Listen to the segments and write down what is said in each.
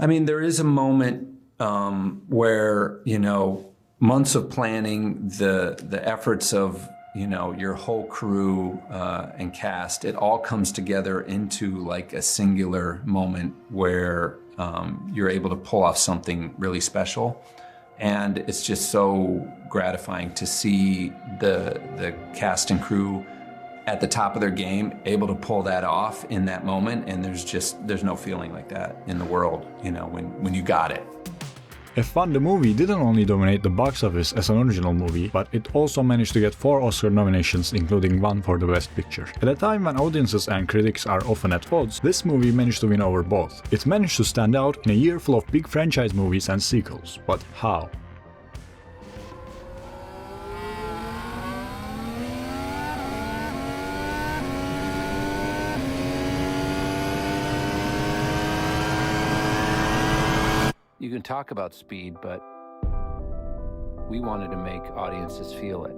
I mean, there is a moment where, months of planning, the efforts of, your whole crew and cast, it all comes together into like a singular moment where you're able to pull off something really special. And it's just so gratifying to see the cast and crew at the top of their game, able to pull that off in that moment. And there's no feeling like that in the world, when you got it. F1 the movie didn't only dominate the box office as an original movie, but it also managed to get 4 Oscar nominations, including 1 for the Best Picture. At a time when audiences and critics are often at odds, this movie managed to win over both. It managed to stand out in a year full of big franchise movies and sequels. But how? You can talk about speed, but we wanted to make audiences feel it.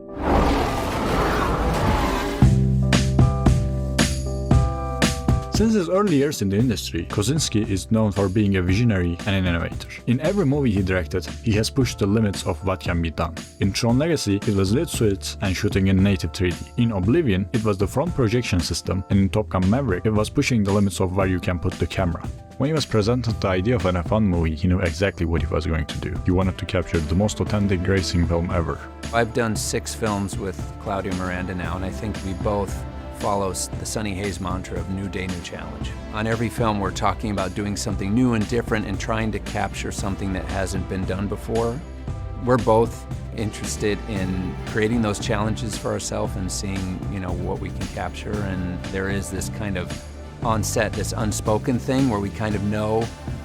Since his early years in the industry, Kosinski is known for being a visionary and an innovator. In every movie he directed, he has pushed the limits of what can be done. In Tron Legacy, it was lit suits and shooting in native 3D. In Oblivion, it was the front projection system, and in Top Gun Maverick, it was pushing the limits of where you can put the camera. When he was presented the idea of an F1 movie, he knew exactly what he was going to do. He wanted to capture the most authentic racing film ever. I've done 6 films with Claudio Miranda now, and I think we both follow the Sonny Hayes mantra of new day, new challenge. On every film, we're talking about doing something new and different and trying to capture something that hasn't been done before. We're both interested in creating those challenges for ourselves and seeing, what we can capture. And there is this kind of on set, this unspoken thing where we kind of know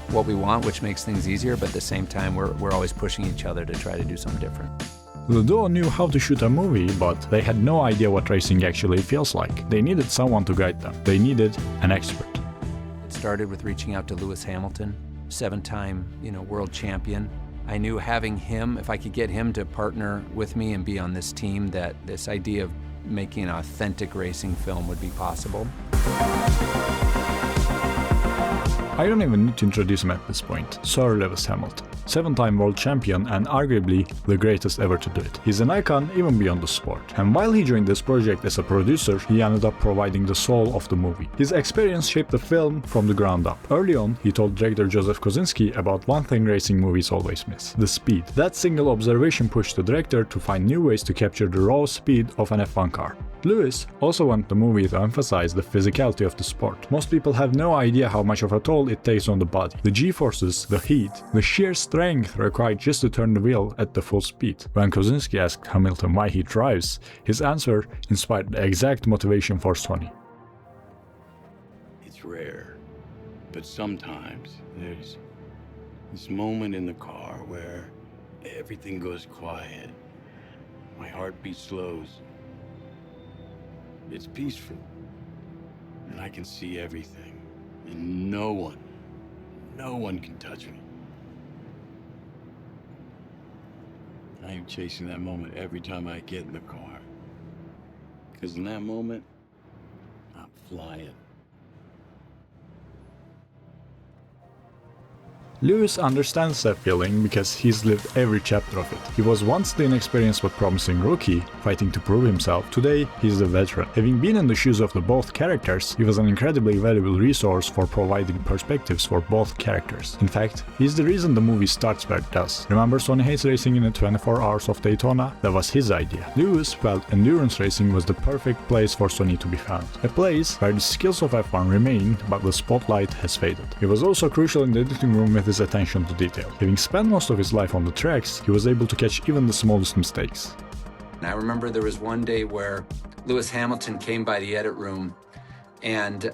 what we want, which makes things easier, but at the same time, we're always pushing each other to try to do something different. The duo knew how to shoot a movie, but they had no idea what racing actually feels like. They needed someone to guide them. They needed an expert. It started with reaching out to Lewis Hamilton, 7-time, world champion. I knew having him, if I could get him to partner with me and be on this team, that this idea of making an authentic racing film would be possible. I don't even need to introduce him at this point. Sir Lewis Hamilton. 7-time world champion and arguably the greatest ever to do it. He's an icon even beyond the sport. And while he joined this project as a producer, he ended up providing the soul of the movie. His experience shaped the film from the ground up. Early on, he told director Joseph Kosinski about one thing racing movies always miss: the speed. That single observation pushed the director to find new ways to capture the raw speed of an F1 car. Lewis also wanted the movie to emphasize the physicality of the sport. Most people have no idea how much of a toll it takes on the body. The G-forces, the heat, the sheer strength required just to turn the wheel at the full speed. When Kosinski asked Hamilton why he drives, his answer inspired the exact motivation for Sonny. It's rare, but sometimes there's this moment in the car where everything goes quiet. My heartbeat slows. It's peaceful, and I can see everything, and no one can touch me. I am chasing that moment every time I get in the car, because in that moment, I'm flying. Lewis understands that feeling because he's lived every chapter of it. He was once the inexperienced but promising rookie, fighting to prove himself. Today, he's the veteran. Having been in the shoes of the both characters, he was an incredibly valuable resource for providing perspectives for both characters. In fact, he's the reason the movie starts where it does. Remember Sonny Hayes racing in the 24 Hours of Daytona? That was his idea. Lewis felt endurance racing was the perfect place for Sonny to be found. A place where the skills of F1 remain, but the spotlight has faded. He was also crucial in the editing room with his attention to detail. Having spent most of his life on the tracks, he was able to catch even the smallest mistakes. I remember there was one day where Lewis Hamilton came by the edit room and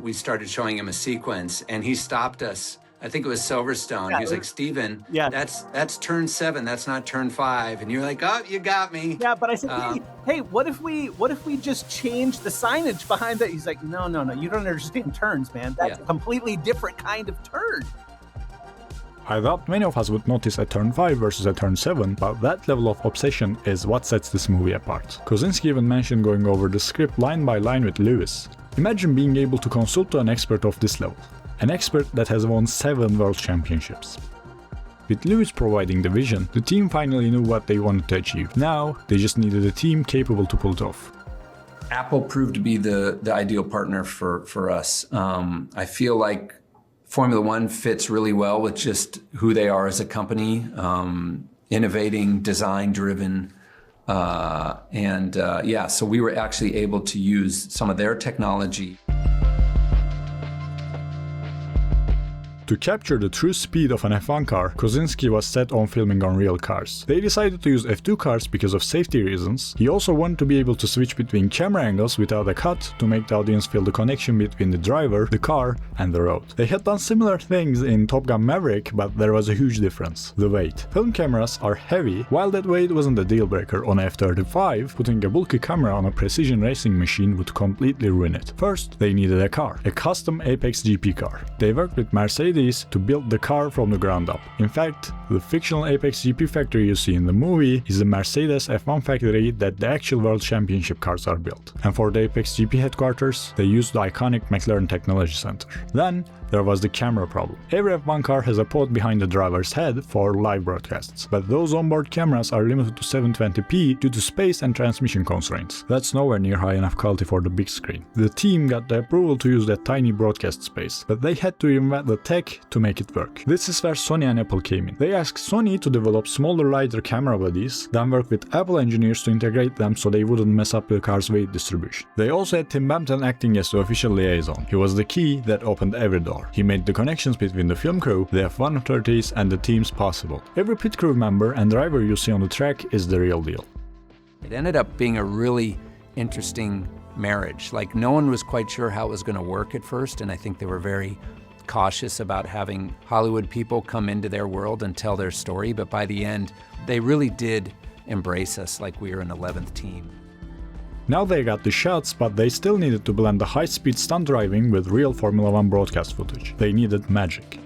we started showing him a sequence and he stopped us. I think it was Silverstone. He was like, Steven, that's turn 7, that's not turn 5. And you're like, oh, you got me. Yeah, but I said, hey, what if we just change the signage behind that? He's like, no, you don't understand turns, man. That's a completely different kind of turn. I thought many of us would notice a turn 5 versus a turn 7, but that level of obsession is what sets this movie apart. Kosinski even mentioned going over the script line by line with Lewis. Imagine being able to consult to an expert of this level. an expert that has won 7 world championships. With Lewis providing the vision, the team finally knew what they wanted to achieve. Now, they just needed a team capable to pull it off. Apple proved to be the ideal partner for us. I feel like Formula One fits really well with just who they are as a company, innovating, design-driven, so we were actually able to use some of their technology. To capture the true speed of an F1 car, Kosinski was set on filming on real cars. They decided to use F2 cars because of safety reasons. He also wanted to be able to switch between camera angles without a cut to make the audience feel the connection between the driver, the car, and the road. They had done similar things in Top Gun Maverick, but there was a huge difference: the weight. Film cameras are heavy, while that weight wasn't a deal breaker on F-35, putting a bulky camera on a precision racing machine would completely ruin it. First, they needed a car, a custom Apex GP car. They worked with Mercedes to build the car from the ground up. In fact, the fictional Apex GP factory you see in the movie is the Mercedes F1 factory that the actual World Championship cars are built. And for the Apex GP headquarters, they used the iconic McLaren Technology Center. Then, there was the camera problem. Every F1 car has a pod behind the driver's head for live broadcasts, but those onboard cameras are limited to 720p due to space and transmission constraints. That's nowhere near high enough quality for the big screen. The team got the approval to use that tiny broadcast space, but they had to reinvent the tech to make it work. This is where Sony and Apple came in. They asked Sony to develop smaller, lighter camera bodies, then work with Apple engineers to integrate them so they wouldn't mess up the car's weight distribution. They also had Tim Bampton acting as the official liaison. He was the key that opened every door. He made the connections between the film crew, the F1 authorities, and the teams possible. Every pit crew member and driver you see on the track is the real deal. It ended up being a really interesting marriage. Like, no one was quite sure how it was going to work at first, and I think they were very cautious about having Hollywood people come into their world and tell their story, but by the end, they really did embrace us like we were an 11th team. Now they got the shots, but they still needed to blend the high-speed stunt driving with real Formula One broadcast footage. They needed magic.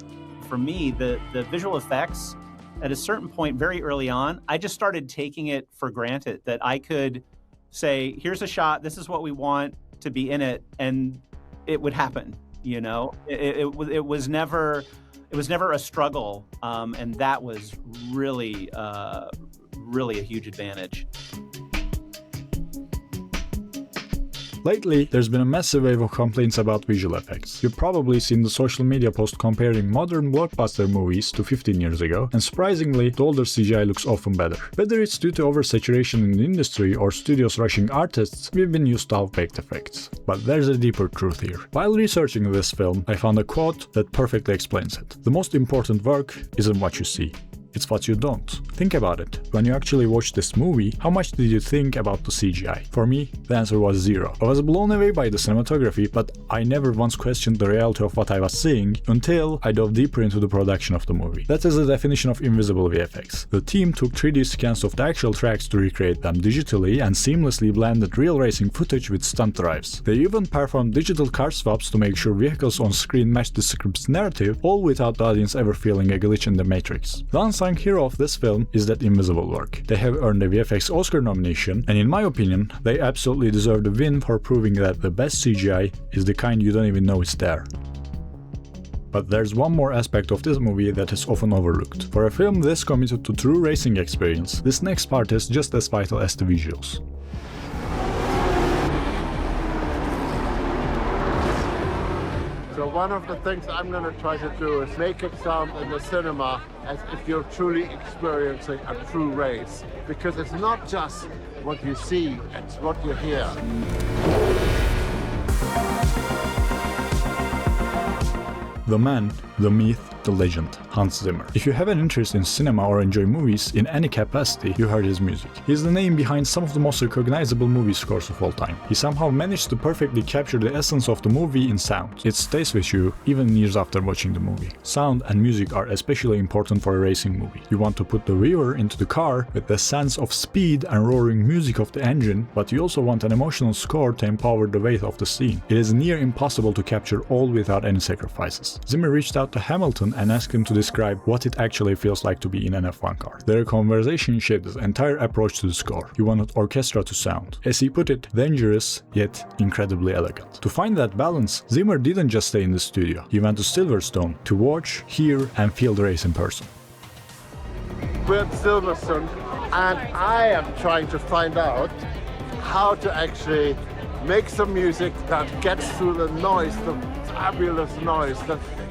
For me, the visual effects, at a certain point very early on, I just started taking it for granted that I could say, here's a shot, this is what we want to be in it, and it would happen, you know? It was never a struggle, and that was really a huge advantage. Lately, there's been a massive wave of complaints about visual effects. You've probably seen the social media post comparing modern blockbuster movies to 15 years ago, and surprisingly, the older CGI looks often better. Whether it's due to oversaturation in the industry or studios rushing artists, we've been used to half-baked effects. But there's a deeper truth here. While researching this film, I found a quote that perfectly explains it. The most important work isn't what you see. It's what you don't. Think about it. When you actually watched this movie, how much did you think about the CGI? For me, the answer was 0. I was blown away by the cinematography, but I never once questioned the reality of what I was seeing until I dove deeper into the production of the movie. That is the definition of invisible VFX. The team took 3D scans of the actual tracks to recreate them digitally and seamlessly blended real racing footage with stunt drives. They even performed digital car swaps to make sure vehicles on screen matched the script's narrative, all without the audience ever feeling a glitch in the matrix. The unsung hero of this film is that invisible work. They have earned a VFX Oscar nomination, and in my opinion, they absolutely deserve the win for proving that the best CGI is the kind you don't even know is there. But there's one more aspect of this movie that is often overlooked. For a film this committed to true racing experience, this next part is just as vital as the visuals. So one of the things I'm going to try to do is make it sound in the cinema as if you're truly experiencing a true race. Because it's not just what you see, it's what you hear. The man, the myth, the legend, Hans Zimmer. If you have an interest in cinema or enjoy movies in any capacity, you heard his music. He's the name behind some of the most recognizable movie scores of all time. He somehow managed to perfectly capture the essence of the movie in sound. It stays with you even years after watching the movie. Sound and music are especially important for a racing movie. You want to put the viewer into the car with the sense of speed and roaring music of the engine, but you also want an emotional score to empower the weight of the scene. It is near impossible to capture all without any sacrifices. Zimmer reached out to Hamilton Hamilton and asked him to describe what it actually feels like to be in an F1 car. Their conversation shaped his entire approach to the score. He wanted orchestra to sound, as he put it, dangerous yet incredibly elegant. To find that balance, Zimmer didn't just stay in the studio. He went to Silverstone to watch, hear and feel the race in person. We're at Silverstone, and I am trying to find out how to actually make some music that gets through the noise, the fabulous noise,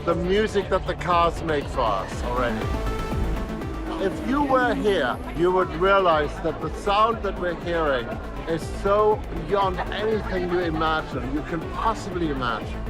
the music that the cars make for us already. If you were here, you would realize that the sound that we're hearing is so beyond anything you imagine, you can possibly imagine.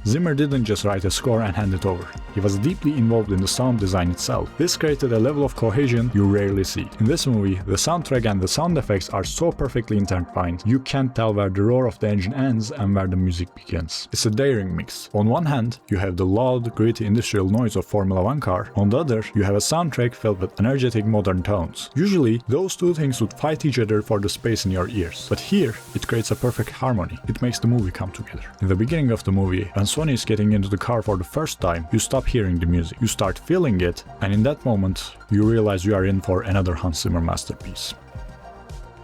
Zimmer didn't just write a score and hand it over. He was deeply involved in the sound design itself. This created a level of cohesion you rarely see. In this movie, the soundtrack and the sound effects are so perfectly intertwined, you can't tell where the roar of the engine ends and where the music begins. It's a daring mix. On one hand, you have the loud, gritty industrial noise of Formula 1 car. On the other, you have a soundtrack filled with energetic modern tones. Usually, those two things would fight each other for the space in your ears. But here, it creates a perfect harmony. It makes the movie come together. In the beginning of the movie, when Sonny is getting into the car for the first time, you stop hearing the music. You start feeling it, and in that moment, you realize you are in for another Hans Zimmer masterpiece.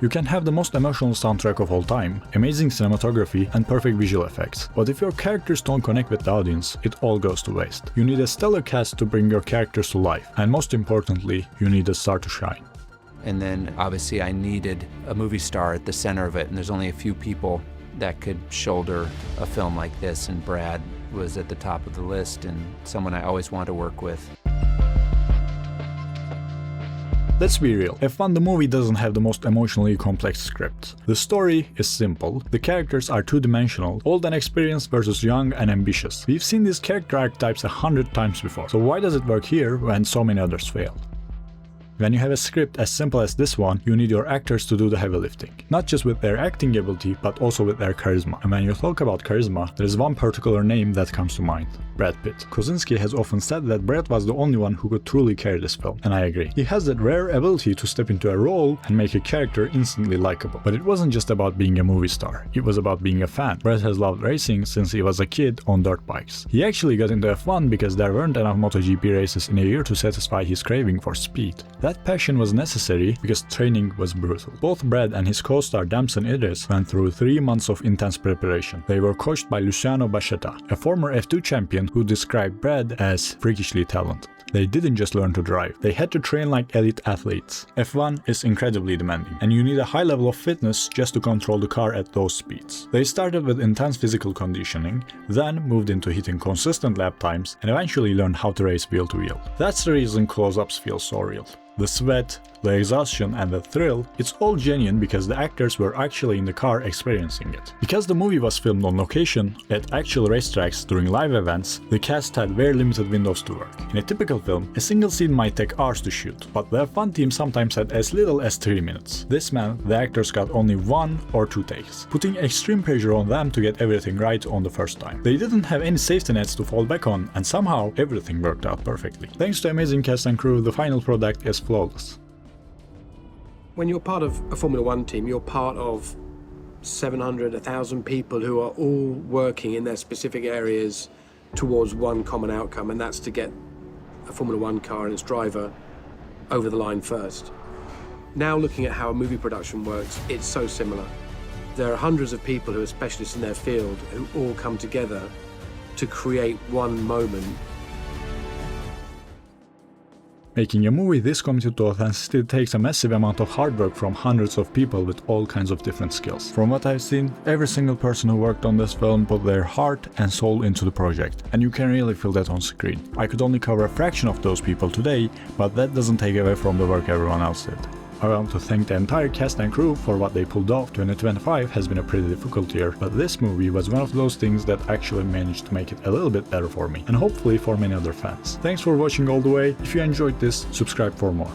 You can have the most emotional soundtrack of all time, amazing cinematography and perfect visual effects, but if your characters don't connect with the audience, it all goes to waste. You need a stellar cast to bring your characters to life, and most importantly, you need a star to shine. And then obviously I needed a movie star at the center of it, and there's only a few people that could shoulder a film like this, and Brad was at the top of the list and someone I always wanted to work with. Let's be real, F1 the movie doesn't have the most emotionally complex script. The story is simple, the characters are two-dimensional, old and experienced versus young and ambitious. We've seen these character archetypes 100 times before, so why does it work here when so many others fail? When you have a script as simple as this one, you need your actors to do the heavy lifting. Not just with their acting ability, but also with their charisma. And when you talk about charisma, there is one particular name that comes to mind. Brad Pitt. Kosinski has often said that Brad was the only one who could truly carry this film, and I agree. He has that rare ability to step into a role and make a character instantly likable. But it wasn't just about being a movie star, it was about being a fan. Brad has loved racing since he was a kid on dirt bikes. He actually got into F1 because there weren't enough MotoGP races in a year to satisfy his craving for speed. That passion was necessary because training was brutal. Both Brad and his co-star Damson Idris went through 3 months of intense preparation. They were coached by Luciano Bachetta, a former F2 champion who described Brad as freakishly talented. They didn't just learn to drive, they had to train like elite athletes. F1 is incredibly demanding, and you need a high level of fitness just to control the car at those speeds. They started with intense physical conditioning, then moved into hitting consistent lap times, and eventually learned how to race wheel to wheel. That's the reason close-ups feel so real. The sweat, the exhaustion and the thrill, it's all genuine because the actors were actually in the car experiencing it. Because the movie was filmed on location, at actual racetracks during live events, the cast had very limited windows to work. In a typical film, a single scene might take hours to shoot, but the F1 team sometimes had as little as 3 minutes. This meant the actors got only 1 or 2 takes, putting extreme pressure on them to get everything right on the first time. They didn't have any safety nets to fall back on, and somehow everything worked out perfectly. Thanks to amazing cast and crew, the final product is flawless. When you're part of a Formula One team, you're part of 700, 1,000 people who are all working in their specific areas towards one common outcome, and that's to get a Formula One car and its driver over the line first. Now looking at how a movie production works, it's so similar. There are hundreds of people who are specialists in their field who all come together to create one moment. Making a movie this committed to authenticity takes a massive amount of hard work from hundreds of people with all kinds of different skills. From what I've seen, every single person who worked on this film put their heart and soul into the project, and you can really feel that on screen. I could only cover a fraction of those people today, but that doesn't take away from the work everyone else did. I want to thank the entire cast and crew for what they pulled off. 2025 has been a pretty difficult year, but this movie was one of those things that actually managed to make it a little bit better for me, and hopefully for many other fans. Thanks for watching all the way. If you enjoyed this, subscribe for more.